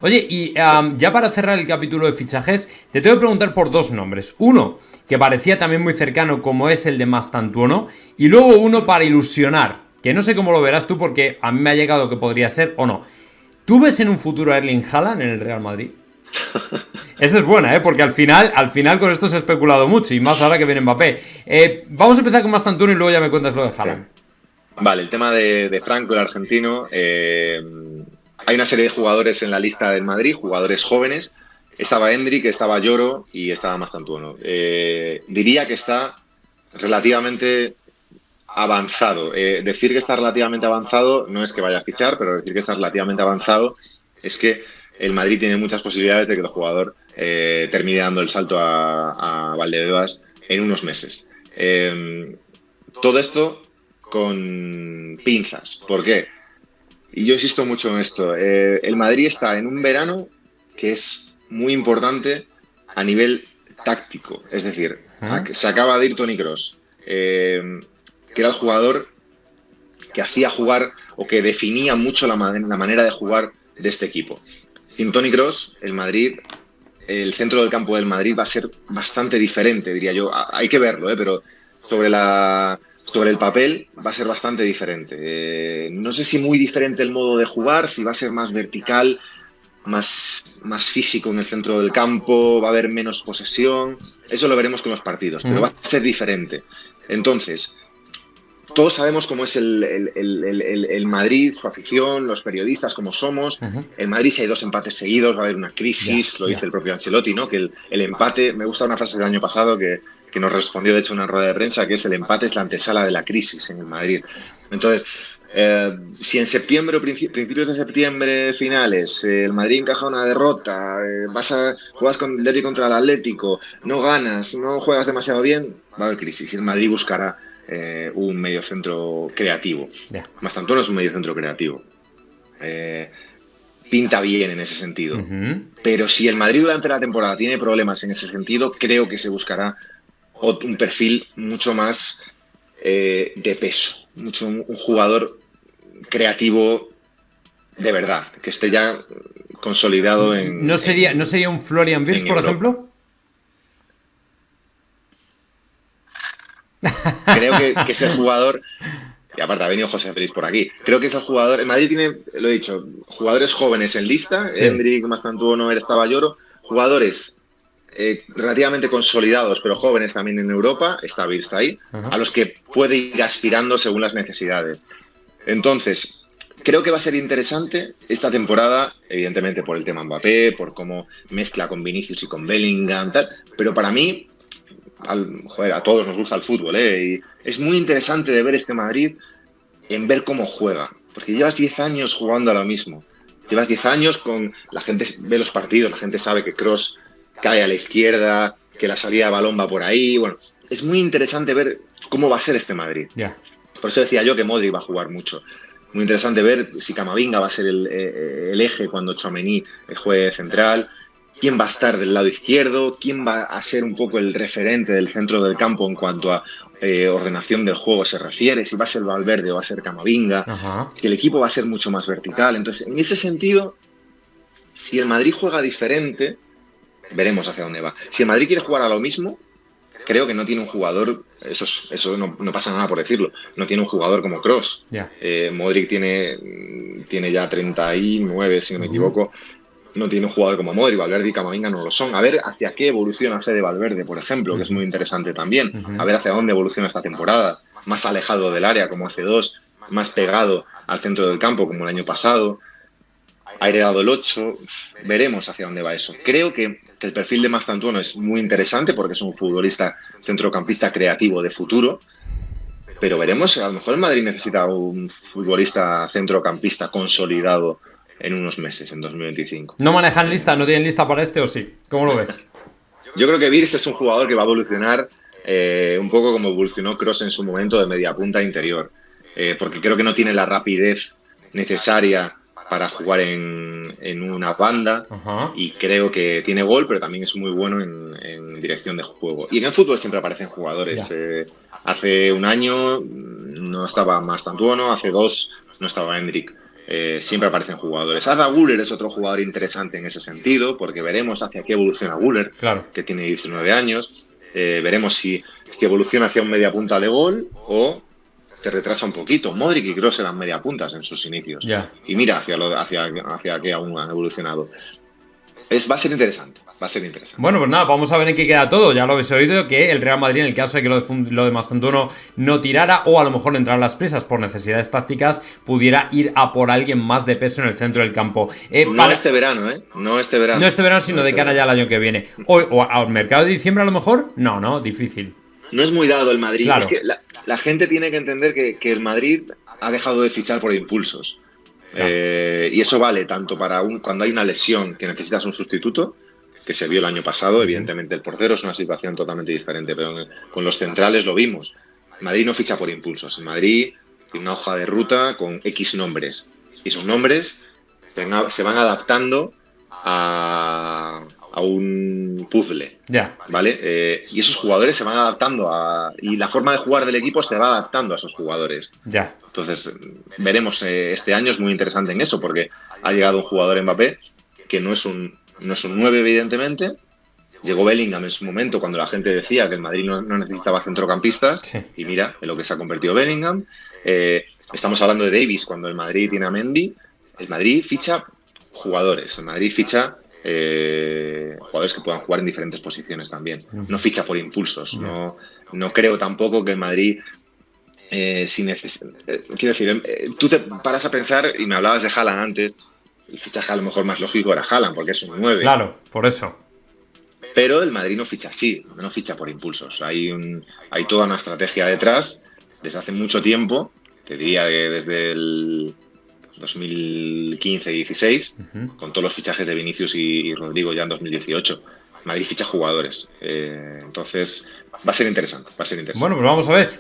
Oye, y ya para cerrar el capítulo de fichajes, te tengo que preguntar por dos nombres. Uno, que parecía también muy cercano, como es el de Mastantuono, y luego uno para ilusionar, que no sé cómo lo verás tú, porque a mí me ha llegado que podría ser o no. ¿Tú ves en un futuro a Erling Haaland en el Real Madrid? Esa es buena, ¿eh? Porque al final con esto se ha especulado mucho, y más ahora que viene Mbappé. Vamos a empezar con Mastantuono y luego ya me cuentas lo de Sí. Haaland. Vale, el tema de Franco, el argentino. Hay una serie de jugadores en la lista del Madrid, jugadores jóvenes. Estaba Endrick, estaba Lloro y estaba Mastantuono. Diría que está relativamente avanzado. Decir que está relativamente avanzado no es que vaya a fichar, pero decir que está relativamente avanzado es que el Madrid tiene muchas posibilidades de que el jugador termine dando el salto a Valdebebas en unos meses. Todo esto con pinzas. ¿Por qué? Y yo insisto mucho en esto. El Madrid está en un verano que es muy importante a nivel táctico. Es decir, ¿Ah? se acaba de ir Toni Kroos, que era el jugador que hacía jugar o que definía mucho la manera de jugar de este equipo. Sin Toni Kroos, el Madrid, el centro del campo del Madrid va a ser bastante diferente, diría yo. Hay que verlo, pero sobre sobre el papel va a ser bastante diferente. No sé si muy diferente el modo de jugar, si va a ser más vertical, más físico en el centro del campo, va a haber menos posesión. Eso lo veremos con los partidos, pero va a ser diferente. Entonces, todos sabemos cómo es el Madrid, su afición, los periodistas, cómo somos. El Madrid, si hay dos empates seguidos, va a haber una crisis, lo dice el propio Ancelotti, ¿no? Que el empate, me gusta una frase del año pasado que nos respondió, de hecho, en una rueda de prensa, que es: el empate es la antesala de la crisis en el Madrid. Entonces, si en septiembre o principios de septiembre finales el Madrid encaja una derrota, juegas con el derbi contra el Atlético, no ganas, no juegas demasiado bien, va a haber crisis y el Madrid buscará un mediocentro creativo. Mastantuono es un mediocentro creativo. Pinta bien en ese sentido. Pero si el Madrid durante la temporada tiene problemas en ese sentido, creo que se buscará un perfil mucho más de peso. Un jugador creativo de verdad, que esté ya consolidado ¿No sería un Florian Wirtz, por Europa. ejemplo? Creo que es el jugador, y aparte ha venido José Félix por aquí, creo que es el jugador, el Madrid tiene, lo he dicho, jugadores jóvenes en lista, Sí. Endrick, Mastantuono, estaba Lloro, jugadores relativamente consolidados, pero jóvenes también en Europa, está Wirtz ahí, a los que puede ir aspirando según las necesidades. Entonces, creo que va a ser interesante esta temporada, evidentemente por el tema Mbappé, por cómo mezcla con Vinicius y con Bellingham, tal, pero para mí, a todos nos gusta el fútbol, y es muy interesante de ver este Madrid, en ver cómo juega, porque llevas 10 años jugando a lo mismo. Llevas 10 años con... La gente ve los partidos, la gente sabe que Kroos cae a la izquierda, que la salida de balón va por ahí. Bueno, es muy interesante ver cómo va a ser este Madrid. Por eso decía yo que Modric va a jugar mucho. Muy interesante ver si Camavinga va a ser el eje cuando Tchouaméni juegue central. ¿Quién va a estar del lado izquierdo? ¿Quién va a ser un poco el referente del centro del campo en cuanto a ordenación del juego se refiere? Si va a ser Valverde o va a ser Camavinga. Que el equipo va a ser mucho más vertical. Entonces, en ese sentido, si el Madrid juega diferente, veremos hacia dónde va. Si el Madrid quiere jugar a lo mismo, creo que no tiene un jugador, eso no pasa nada por decirlo, no tiene un jugador como Kroos. Modric tiene ya 39, si no me equivoco. No tiene un jugador como Modric, Valverde y Camavinga no lo son. A ver hacia qué evoluciona Fede Valverde, por ejemplo, que es muy interesante también. A ver hacia dónde evoluciona esta temporada. Más alejado del área, como hace dos, más pegado al centro del campo, como el año pasado. Ha heredado el 8. Veremos hacia dónde va eso. Creo que el perfil de Mastantuono es muy interesante porque es un futbolista centrocampista creativo de futuro. Pero veremos, a lo mejor el Madrid necesita un futbolista centrocampista consolidado en unos meses, en 2025. ¿No manejan lista? ¿No tienen lista para este o sí? ¿Cómo lo ves? Yo creo que Wirtz es un jugador que va a evolucionar un poco como evolucionó Kroos en su momento de media punta interior. Porque creo que no tiene la rapidez necesaria para jugar en una banda. Y creo que tiene gol, pero también es muy bueno en dirección de juego. Y en el fútbol siempre aparecen jugadores. Hace un año no estaba Mastantuono, hace 2 no estaba Endrick. siempre aparecen jugadores. Arda Güler es otro jugador interesante en ese sentido, porque veremos hacia qué evoluciona Güler, Claro. que tiene 19 años. Veremos si evoluciona hacia un media punta de gol o te retrasa un poquito. Modric y Kroos eran media puntas en sus inicios. Ya. Y mira hacia qué aún han evolucionado. Va a ser interesante. Bueno, pues nada, vamos a ver en qué queda todo. Ya lo habéis oído, que el Real Madrid, en el caso de que lo de Mastantuono no tirara, o a lo mejor entrar las prisas por necesidades tácticas, pudiera ir a por alguien más de peso en el centro del campo. No este verano, ¿eh? No este verano. No este verano, sino de cara ya al año que viene. O al mercado de diciembre, a lo mejor. No, difícil. No es muy dado el Madrid. Claro. Es que la gente tiene que entender que el Madrid ha dejado de fichar por impulsos. Claro. Y eso vale tanto para cuando hay una lesión que necesitas un sustituto, que se vio el año pasado. Evidentemente el portero es una situación totalmente diferente, pero con los centrales lo vimos. El Madrid no ficha por impulsos. El Madrid tiene una hoja de ruta con X nombres. Y esos nombres se van adaptando a un puzzle. Ya. ¿Vale? Y esos jugadores se van adaptando y la forma de jugar del equipo se va adaptando a esos jugadores. Ya. Entonces, veremos, este año es muy interesante en eso, porque ha llegado un jugador Mbappé que no es un 9, evidentemente. Llegó Bellingham en su momento cuando la gente decía que el Madrid no necesitaba centrocampistas. Sí. Y mira en lo que se ha convertido Bellingham. Estamos hablando de Davis cuando el Madrid tiene a Mendy. El Madrid ficha jugadores. El Madrid ficha jugadores que puedan jugar en diferentes posiciones también. No ficha por impulsos. No creo tampoco que el Madrid... quiero decir, tú te paras a pensar, y me hablabas de Haaland antes. El fichaje a lo mejor más lógico era Haaland, porque es un 9. Claro, por eso. Pero el Madrid no ficha así, no ficha por impulsos. Hay toda una estrategia detrás desde hace mucho tiempo, te diría que desde el 2015-16, con todos los fichajes de Vinicius y Rodrigo ya en 2018. Madrid ficha jugadores. Entonces, va a ser interesante. Bueno, pues vamos a ver.